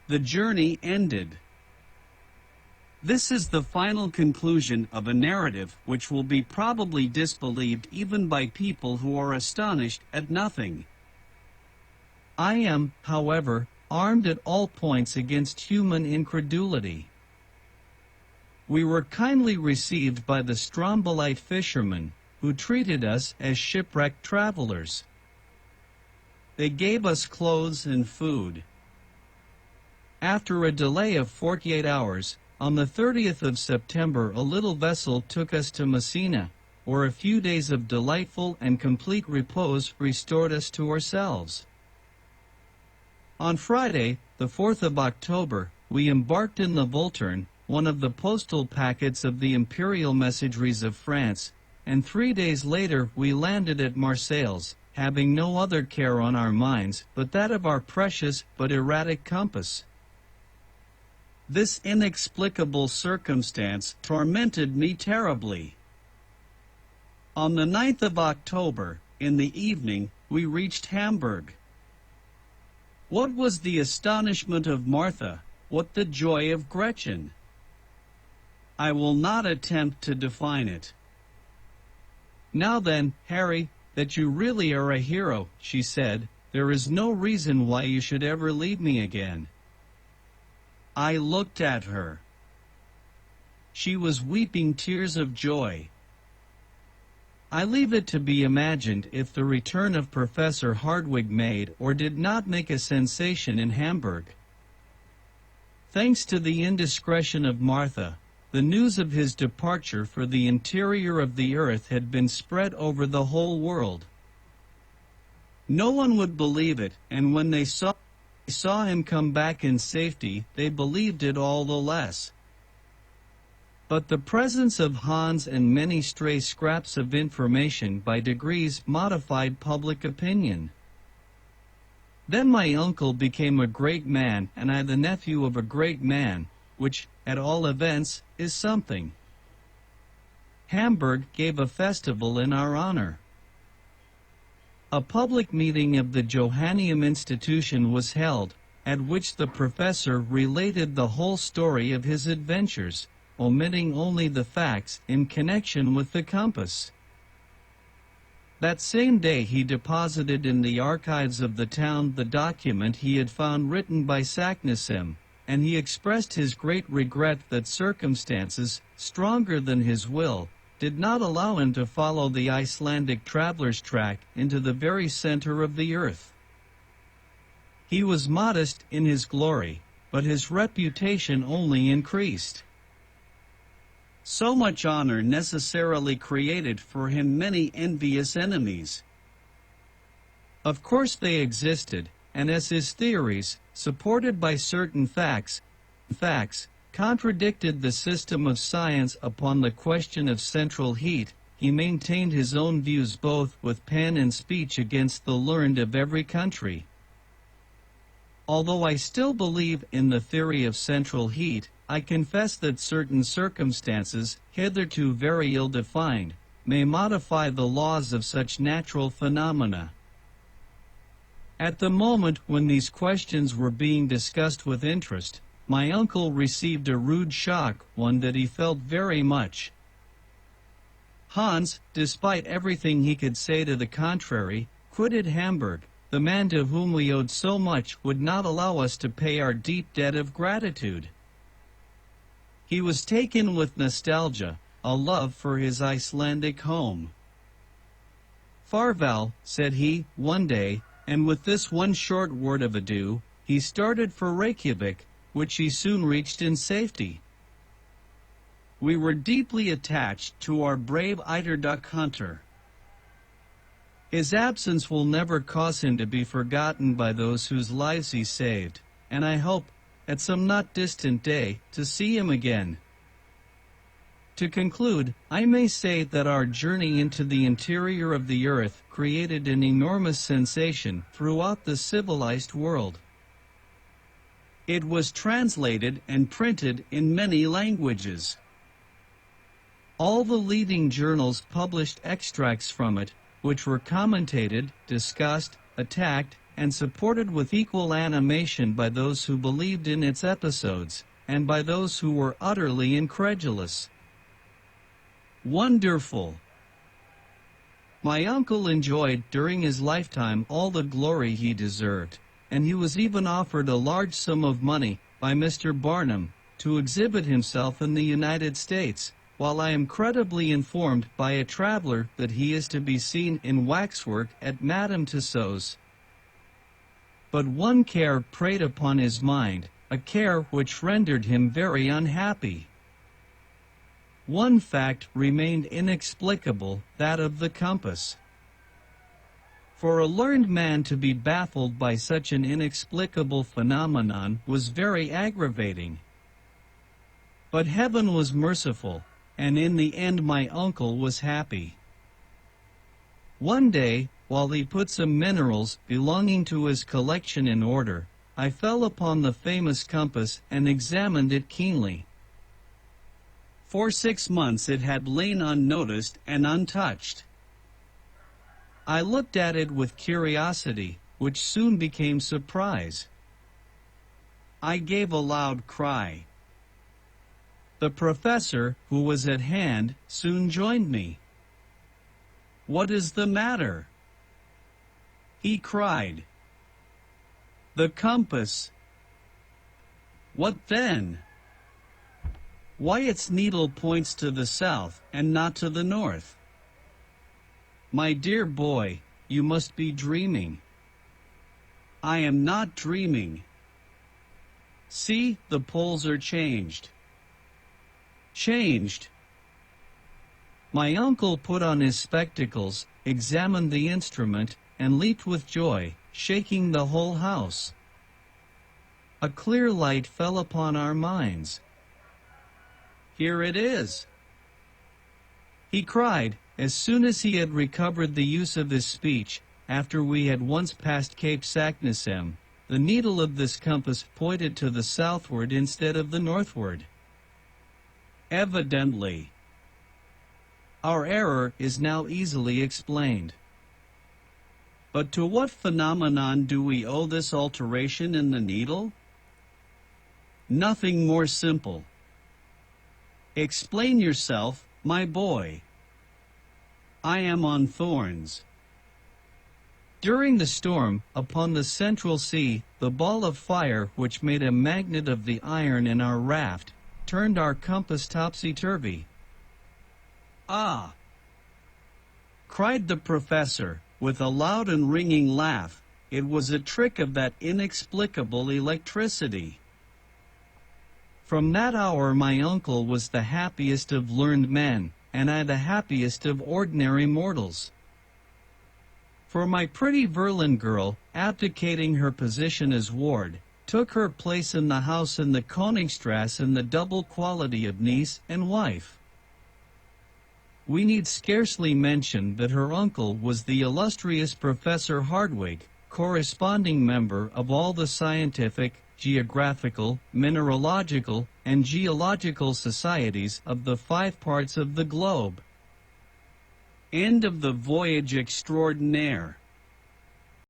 The journey ended. This is the final conclusion of a narrative which will be probably disbelieved even by people who are astonished at nothing. I am, however, armed at all points against human incredulity. We were kindly received by the Strombolite fishermen, who treated us as shipwrecked travelers. They gave us clothes and food. After a delay of 48 hours, on the 30th of September a little vessel took us to Messina, where a few days of delightful and complete repose restored us to ourselves. On Friday, the 4th of October, we embarked in the Volturne, one of the postal packets of the imperial messageries of France, and 3 days later we landed at Marseilles, having no other care on our minds but that of our precious but erratic compass. This inexplicable circumstance tormented me terribly. On the 9th of October, in the evening, we reached Hamburg. What was the astonishment of Martha, what the joy of Gretchen? I will not attempt to define it. "Now then, Harry, that you really are a hero," she said, "there is no reason why you should ever leave me again." I looked at her. She was weeping tears of joy. I leave it to be imagined if the return of Professor Hardwigg made or did not make a sensation in Hamburg. Thanks to the indiscretion of Martha, the news of his departure for the interior of the earth had been spread over the whole world. No one would believe it, and when they saw him come back in safety, they believed it all the less. But the presence of Hans and many stray scraps of information by degrees modified public opinion. Then my uncle became a great man, and I the nephew of a great man, which, at all events, is something. Hamburg gave a festival in our honor. A public meeting of the Johanneum Institution was held, at which the professor related the whole story of his adventures, omitting only the facts in connection with the compass. That same day he deposited in the archives of the town the document he had found written by Saknussemm, and he expressed his great regret that circumstances, stronger than his will, did not allow him to follow the Icelandic traveler's track into the very center of the earth. He was modest in his glory, but his reputation only increased. So much honor necessarily created for him many envious enemies. Of course they existed, and as his theories, supported by certain facts, contradicted the system of science upon the question of central heat, he maintained his own views both with pen and speech against the learned of every country. Although I still believe in the theory of central heat, I confess that certain circumstances, hitherto very ill-defined, may modify the laws of such natural phenomena. At the moment when these questions were being discussed with interest, my uncle received a rude shock, one that he felt very much. Hans, despite everything he could say to the contrary, quitted Hamburg. The man to whom we owed so much would not allow us to pay our deep debt of gratitude. He was taken with nostalgia, a love for his Icelandic home. "Farvel," said he, one day, and with this one short word of adieu, he started for Reykjavik, which he soon reached in safety. We were deeply attached to our brave Eiderduk hunter. His absence will never cause him to be forgotten by those whose lives he saved, and I hope, at some not distant day, to see him again. To conclude, I may say that our journey into the interior of the earth created an enormous sensation throughout the civilized world. It was translated and printed in many languages. All the leading journals published extracts from it, which were commentated, discussed, attacked, and supported with equal animation by those who believed in its episodes, and by those who were utterly incredulous. Wonderful! My uncle enjoyed during his lifetime all the glory he deserved, and he was even offered a large sum of money by Mr. Barnum to exhibit himself in the United States, while I am credibly informed by a traveler that he is to be seen in waxwork at Madame Tussauds. But one care preyed upon his mind, a care which rendered him very unhappy. One fact remained inexplicable, that of the compass. For a learned man to be baffled by such an inexplicable phenomenon was very aggravating. But heaven was merciful, and in the end my uncle was happy. One day, while he put some minerals belonging to his collection in order, I fell upon the famous compass and examined it keenly. For 6 months it had lain unnoticed and untouched. I looked at it with curiosity, which soon became surprise. I gave a loud cry. The professor, who was at hand, soon joined me. "What is the matter?" he cried. "The compass." "What then?" "Why, its needle points to the south and not to the north." My dear boy, you must be dreaming. "I am not dreaming. See, the poles are changed." "Changed?" My uncle put on his spectacles, examined the instrument, and leaped with joy, shaking the whole house. A clear light fell upon our minds. "Here it is," he cried, as soon as he had recovered the use of his speech. After we had once passed Cape Saknussemm, the needle of this compass pointed to the southward instead of the northward. "Evidently. Our error is now easily explained. But to what phenomenon do we owe this alteration in the needle?" "Nothing more simple." "Explain yourself, my boy." "I am on thorns." During the storm, upon the Central Sea, the ball of fire which made a magnet of the iron in our raft turned our compass topsy-turvy. "Ah!" cried the professor, with a loud and ringing laugh. "It was a trick of that inexplicable electricity." From that hour my uncle was the happiest of learned men, and I the happiest of ordinary mortals. For my pretty Verlin girl, abdicating her position as ward, took her place in the house in the Koningsstrasse in the double quality of niece and wife. We need scarcely mention that her uncle was the illustrious Professor Hardwigg, corresponding member of all the scientific, geographical, mineralogical, and geological societies of the 5 parts of the globe. End of the voyage extraordinaire.